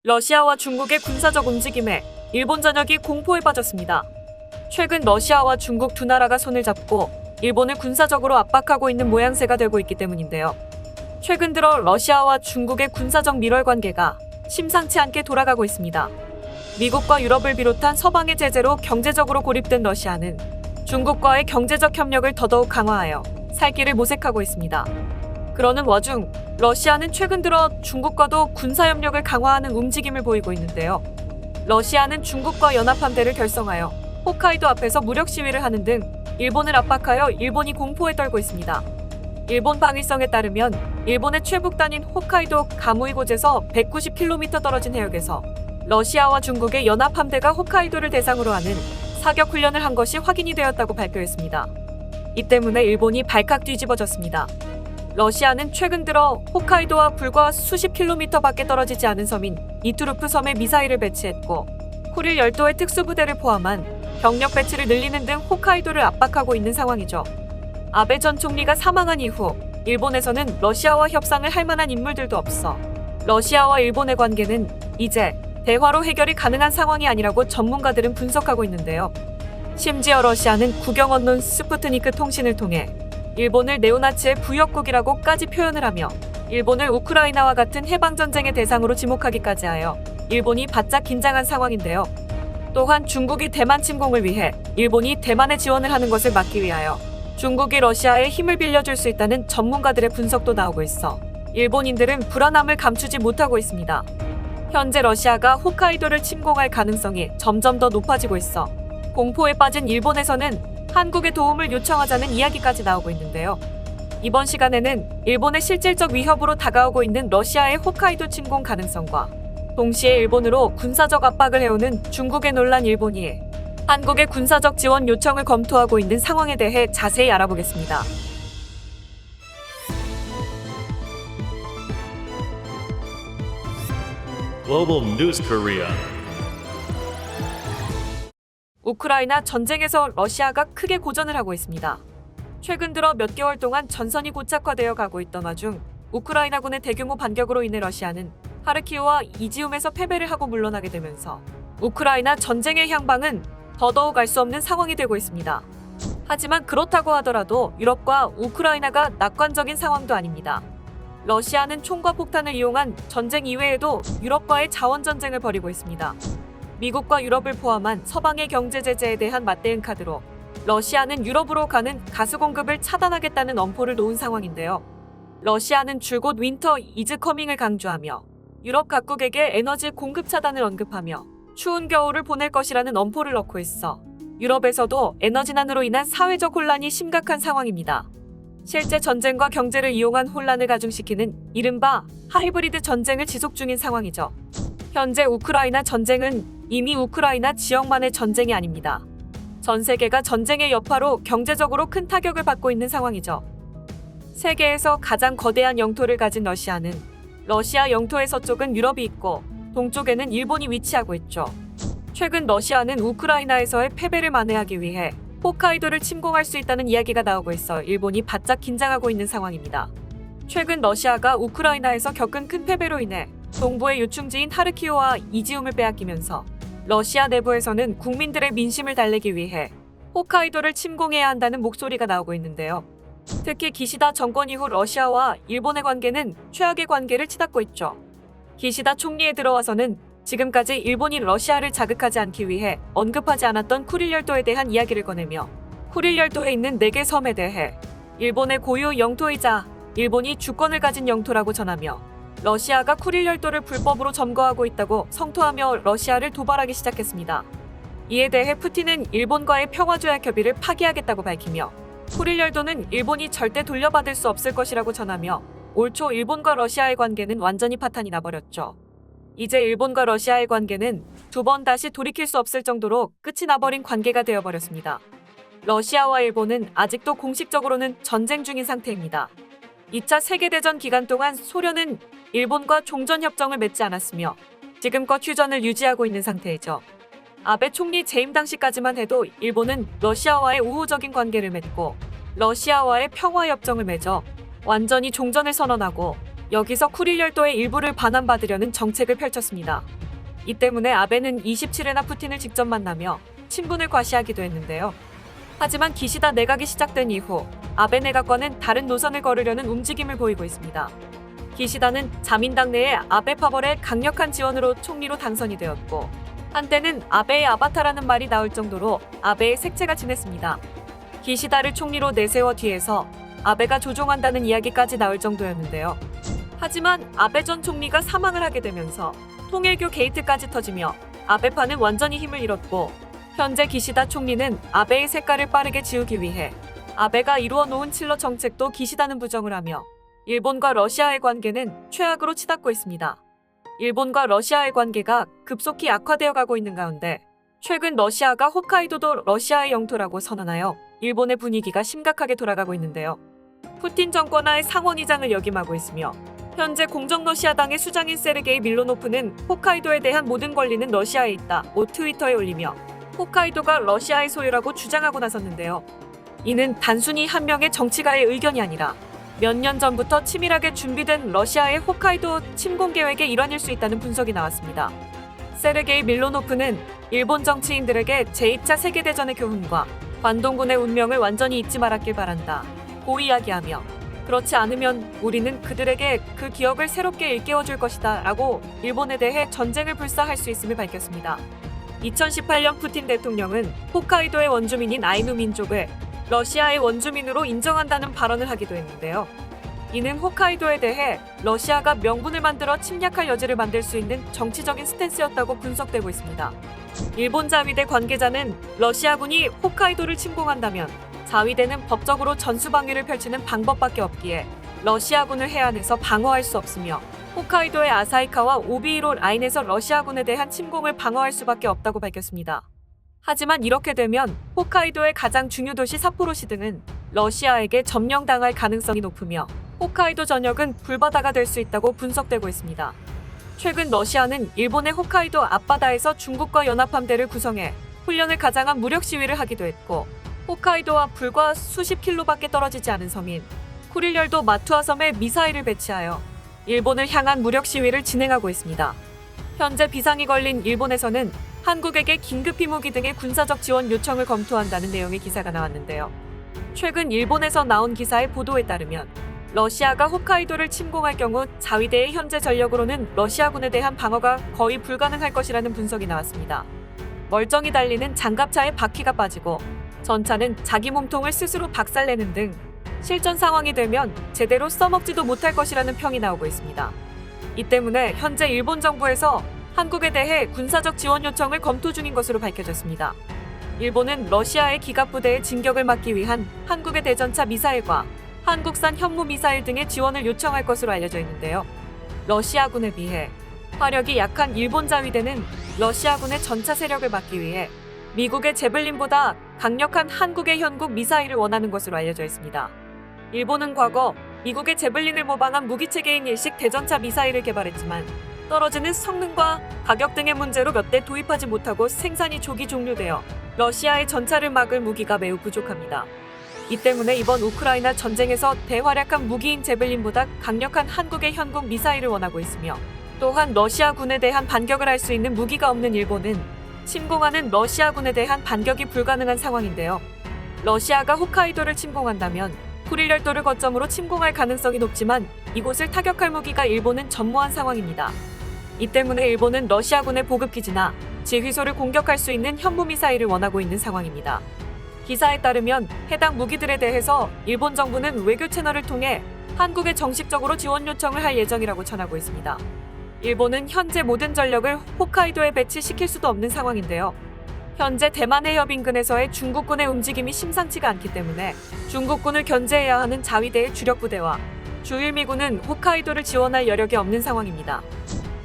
러시아와 중국의 군사적 움직임에 일본 전역이 공포에 빠졌습니다. 최근 러시아와 중국 두 나라가 손을 잡고 일본을 군사적으로 압박하고 있는 모양새가 되고 있기 때문인데요. 최근 들어 러시아와 중국의 군사적 밀월 관계가 심상치 않게 돌아가고 있습니다. 미국과 유럽을 비롯한 서방의 제재로 경제적으로 고립된 러시아는 중국과의 경제적 협력을 더더욱 강화하여 살 길을 모색하고 있습니다. 그러는 와중 러시아는 최근 들어 중국과도 군사협력을 강화하는 움직임을 보이고 있는데요. 러시아는 중국과 연합함대를 결성하여 홋카이도 앞에서 무력 시위를 하는 등 일본을 압박하여 일본이 공포에 떨고 있습니다. 일본 방위성에 따르면 일본의 최북단인 홋카이도 가무이곳에서 190km 떨어진 해역에서 러시아와 중국의 연합함대가 홋카이도를 대상으로 하는 사격 훈련을 한 것이 확인이 되었다고 발표했습니다. 이 때문에 일본이 발칵 뒤집어졌습니다. 러시아는 최근 들어 홋카이도와 불과 수십 킬로미터 밖에 떨어지지 않은 섬인 이투르프 섬에 미사일을 배치했고 쿠릴 열도의 특수부대를 포함한 병력 배치를 늘리는 등 홋카이도를 압박하고 있는 상황이죠. 아베 전 총리가 사망한 이후 일본에서는 러시아와 협상을 할 만한 인물들도 없어 러시아와 일본의 관계는 이제 대화로 해결이 가능한 상황이 아니라고 전문가들은 분석하고 있는데요. 심지어 러시아는 국영 언론 스푸트니크 통신을 통해 일본을 네오나치의 부역국이라고까지 표현을 하며 일본을 우크라이나와 같은 해방전쟁의 대상으로 지목하기까지 하여 일본이 바짝 긴장한 상황인데요. 또한 중국이 대만 침공을 위해 일본이 대만에 지원을 하는 것을 막기 위하여 중국이 러시아에 힘을 빌려줄 수 있다는 전문가들의 분석도 나오고 있어 일본인들은 불안함을 감추지 못하고 있습니다. 현재 러시아가 홋카이도를 침공할 가능성이 점점 더 높아지고 있어 공포에 빠진 일본에서는 한국의 도움을 요청하자는 이야기까지 나오고 있는데요. 이번 시간에는 일본의 실질적 위협으로 다가오고 있는 러시아의 홋카이도 침공 가능성과 동시에 일본으로 군사적 압박을 해오는 중국의 논란 일본이 한국의 군사적 지원 요청을 검토하고 있는 상황에 대해 자세히 알아보겠습니다. Global News Korea. 우크라이나 전쟁에서 러시아가 크게 고전을 하고 있습니다. 최근 들어 몇 개월 동안 전선이 고착화되어 가고 있던 와중 우크라이나군의 대규모 반격으로 인해 러시아는 하르키우와 이지움에서 패배를 하고 물러나게 되면서 우크라이나 전쟁의 향방은 더더욱 알 수 없는 상황이 되고 있습니다. 하지만 그렇다고 하더라도 유럽과 우크라이나가 낙관적인 상황도 아닙니다. 러시아는 총과 폭탄을 이용한 전쟁 이외에도 유럽과의 자원 전쟁을 벌이고 있습니다. 미국과 유럽을 포함한 서방의 경제 제재에 대한 맞대응 카드로 러시아는 유럽으로 가는 가스 공급을 차단하겠다는 엄포를 놓은 상황인데요. 러시아는 줄곧 윈터 이즈 커밍을 강조하며 유럽 각국에게 에너지 공급 차단을 언급하며 추운 겨울을 보낼 것이라는 엄포를 넣고 있어 유럽에서도 에너지난으로 인한 사회적 혼란이 심각한 상황입니다. 실제 전쟁과 경제를 이용한 혼란을 가중시키는 이른바 하이브리드 전쟁을 지속 중인 상황이죠. 현재 우크라이나 전쟁은 이미 우크라이나 지역만의 전쟁이 아닙니다. 전 세계가 전쟁의 여파로 경제적으로 큰 타격을 받고 있는 상황이죠. 세계에서 가장 거대한 영토를 가진 러시아는 러시아 영토의 서쪽은 유럽이 있고 동쪽에는 일본이 위치하고 있죠. 최근 러시아는 우크라이나에서의 패배를 만회하기 위해 홋카이도를 침공할 수 있다는 이야기가 나오고 있어 일본이 바짝 긴장하고 있는 상황입니다. 최근 러시아가 우크라이나에서 겪은 큰 패배로 인해 동부의 요충지인 하르키우와 이지움을 빼앗기면서 러시아 내부에서는 국민들의 민심을 달래기 위해 홋카이도를 침공해야 한다는 목소리가 나오고 있는데요. 특히 기시다 정권 이후 러시아와 일본의 관계는 최악의 관계를 치닫고 있죠. 기시다 총리에 들어와서는 지금까지 일본이 러시아를 자극하지 않기 위해 언급하지 않았던 쿠릴 열도에 대한 이야기를 꺼내며 쿠릴 열도에 있는 4개 섬에 대해 일본의 고유 영토이자 일본이 주권을 가진 영토라고 전하며 러시아가 쿠릴 열도를 불법으로 점거하고 있다고 성토하며 러시아를 도발하기 시작했습니다. 이에 대해 푸틴은 일본과의 평화조약 협의를 파기하겠다고 밝히며 쿠릴 열도는 일본이 절대 돌려받을 수 없을 것이라고 전하며 올 초 일본과 러시아의 관계는 완전히 파탄이 나버렸죠. 이제 일본과 러시아의 관계는 2번 다시 돌이킬 수 없을 정도로 끝이 나버린 관계가 되어버렸습니다. 러시아와 일본은 아직도 공식적으로는 전쟁 중인 상태입니다. 2차 세계대전 기간 동안 소련은 일본과 종전협정을 맺지 않았으며 지금껏 휴전을 유지하고 있는 상태이죠. 아베 총리 재임 당시까지만 해도 일본은 러시아와의 우호적인 관계를 맺고 러시아와의 평화협정을 맺어 완전히 종전을 선언하고 여기서 쿠릴 열도의 일부를 반환받으려는 정책을 펼쳤습니다. 이 때문에 아베는 27회나 푸틴을 직접 만나며 친분을 과시하기도 했는데요. 하지만 기시다 내각이 시작된 이후 아베 내각과는 다른 노선을 걸으려는 움직임을 보이고 있습니다. 기시다는 자민당 내의 아베 파벌의 강력한 지원으로 총리로 당선이 되었고 한때는 아베의 아바타라는 말이 나올 정도로 아베의 색채가 진했습니다. 기시다를 총리로 내세워 뒤에서 아베가 조종한다는 이야기까지 나올 정도였는데요. 하지만 아베 전 총리가 사망을 하게 되면서 통일교 게이트까지 터지며 아베파는 완전히 힘을 잃었고 현재 기시다 총리는 아베의 색깔을 빠르게 지우기 위해 아베가 이루어 놓은 칠러 정책도 기시다는 부정을 하며 일본과 러시아의 관계는 최악으로 치닫고 있습니다. 일본과 러시아의 관계가 급속히 악화되어 가고 있는 가운데 최근 러시아가 홋카이도도 러시아의 영토라고 선언하여 일본의 분위기가 심각하게 돌아가고 있는데요. 푸틴 정권하의 상원의장을 역임하고 있으며 현재 공정 러시아당의 수장인 세르게이 밀로노프는 홋카이도에 대한 모든 권리는 러시아에 있다고 트위터에 올리며 홋카이도가 러시아의 소유라고 주장하고 나섰는데요. 이는 단순히 한 명의 정치가의 의견이 아니라 몇 년 전부터 치밀하게 준비된 러시아의 홋카이도 침공 계획의 일환일 수 있다는 분석이 나왔습니다. 세르게이 밀로노프는 일본 정치인들에게 제2차 세계대전의 교훈과 관동군의 운명을 완전히 잊지 말았길 바란다 고 이야기하며 그렇지 않으면 우리는 그들에게 그 기억을 새롭게 일깨워줄 것이다 라고 일본에 대해 전쟁을 불사할 수 있음을 밝혔습니다. 2018년 푸틴 대통령은 홋카이도의 원주민인 아이누 민족을 러시아의 원주민으로 인정한다는 발언을 하기도 했는데요. 이는 홋카이도에 대해 러시아가 명분을 만들어 침략할 여지를 만들 수 있는 정치적인 스탠스였다고 분석되고 있습니다. 일본 자위대 관계자는 러시아군이 홋카이도를 침공한다면 자위대는 법적으로 전수방위를 펼치는 방법밖에 없기에 러시아군을 해안에서 방어할 수 없으며 홋카이도의 아사히카와 오비이로 라인에서 러시아군에 대한 침공을 방어할 수밖에 없다고 밝혔습니다. 하지만 이렇게 되면 홋카이도의 가장 중요 도시 삿포로시 등은 러시아에게 점령당할 가능성이 높으며 홋카이도 전역은 불바다가 될 수 있다고 분석되고 있습니다. 최근 러시아는 일본의 홋카이도 앞바다에서 중국과 연합함대를 구성해 훈련을 가장한 무력 시위를 하기도 했고 홋카이도와 불과 수십 킬로밖에 떨어지지 않은 섬인 쿠릴열도 마투아 섬에 미사일을 배치하여 일본을 향한 무력 시위를 진행하고 있습니다. 현재 비상이 걸린 일본에서는 한국에게 긴급히 무기 등의 군사적 지원 요청을 검토한다는 내용의 기사가 나왔는데요. 최근 일본에서 나온 기사의 보도에 따르면 러시아가 홋카이도를 침공할 경우 자위대의 현재 전력으로는 러시아군에 대한 방어가 거의 불가능할 것이라는 분석이 나왔습니다. 멀쩡히 달리는 장갑차에 바퀴가 빠지고 전차는 자기 몸통을 스스로 박살내는 등 실전 상황이 되면 제대로 써먹지도 못할 것이라는 평이 나오고 있습니다. 이 때문에 현재 일본 정부에서 한국에 대해 군사적 지원 요청을 검토 중인 것으로 밝혀졌습니다. 일본은 러시아의 기갑부대의 진격을 막기 위한 한국의 대전차 미사일과 한국산 현무 미사일 등의 지원을 요청할 것으로 알려져 있는데요. 러시아군에 비해 화력이 약한 일본 자위대는 러시아군의 전차 세력을 막기 위해 미국의 제블린보다 강력한 한국의 현국 미사일을 원하는 것으로 알려져 있습니다. 일본은 과거 미국의 제블린을 모방한 무기체계인 일식 대전차 미사일을 개발했지만 떨어지는 성능과 가격 등의 문제로 몇 대 도입하지 못하고 생산이 조기 종료되어 러시아의 전차를 막을 무기가 매우 부족합니다. 이 때문에 이번 우크라이나 전쟁에서 대활약한 무기인 제벨린보다 강력한 한국의 현국 미사일을 원하고 있으며 또한 러시아군에 대한 반격을 할 수 있는 무기가 없는 일본은 침공하는 러시아군에 대한 반격이 불가능한 상황인데요. 러시아가 홋카이도를 침공한다면 쿠릴열도를 거점으로 침공할 가능성이 높지만 이곳을 타격할 무기가 일본은 전무한 상황입니다. 이 때문에 일본은 러시아군의 보급기지나 지휘소를 공격할 수 있는 현무미사일을 원하고 있는 상황입니다. 기사에 따르면 해당 무기들에 대해서 일본 정부는 외교 채널을 통해 한국에 정식적으로 지원 요청을 할 예정이라고 전하고 있습니다. 일본은 현재 모든 전력을 홋카이도에 배치시킬 수도 없는 상황인데요. 현재 대만 해협 인근에서의 중국군의 움직임이 심상치가 않기 때문에 중국군을 견제해야 하는 자위대의 주력 부대와 주일미군은 홋카이도를 지원할 여력이 없는 상황입니다.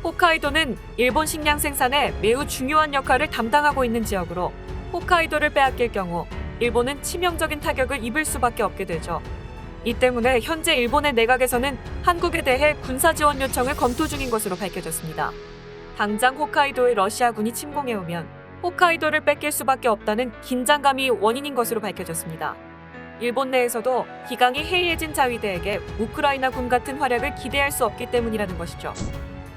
홋카이도는 일본 식량 생산에 매우 중요한 역할을 담당하고 있는 지역으로 홋카이도를 빼앗길 경우 일본은 치명적인 타격을 입을 수밖에 없게 되죠. 이 때문에 현재 일본의 내각에서는 한국에 대해 군사 지원 요청을 검토 중인 것으로 밝혀졌습니다. 당장 홋카이도에 러시아군이 침공해오면 홋카이도를 뺏길 수밖에 없다는 긴장감이 원인인 것으로 밝혀졌습니다. 일본 내에서도 기강이 해이해진 자위대에게 우크라이나군 같은 활약을 기대할 수 없기 때문이라는 것이죠.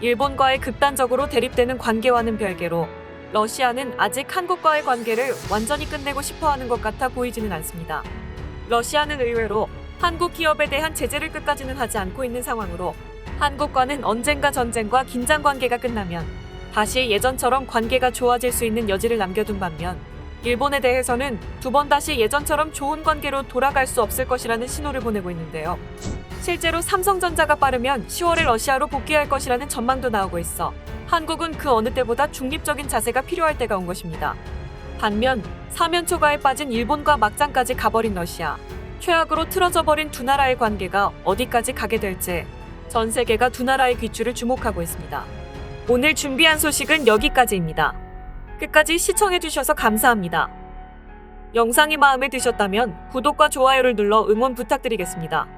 일본과의 극단적으로 대립되는 관계와는 별개로 러시아는 아직 한국과의 관계를 완전히 끝내고 싶어하는 것 같아 보이지는 않습니다. 러시아는 의외로 한국 기업에 대한 제재를 끝까지는 하지 않고 있는 상황으로 한국과는 언젠가 전쟁과 긴장 관계가 끝나면 다시 예전처럼 관계가 좋아질 수 있는 여지를 남겨둔 반면 일본에 대해서는 두 번 다시 예전처럼 좋은 관계로 돌아갈 수 없을 것이라는 신호를 보내고 있는데요. 실제로 삼성전자가 빠르면 10월에 러시아로 복귀할 것이라는 전망도 나오고 있어 한국은 그 어느 때보다 중립적인 자세가 필요할 때가 온 것입니다. 반면 사면 초과에 빠진 일본과 막장까지 가버린 러시아, 최악으로 틀어져 버린 두 나라의 관계가 어디까지 가게 될지 전 세계가 두 나라의 귀추를 주목하고 있습니다. 오늘 준비한 소식은 여기까지입니다. 끝까지 시청해주셔서 감사합니다. 영상이 마음에 드셨다면 구독과 좋아요를 눌러 응원 부탁드리겠습니다.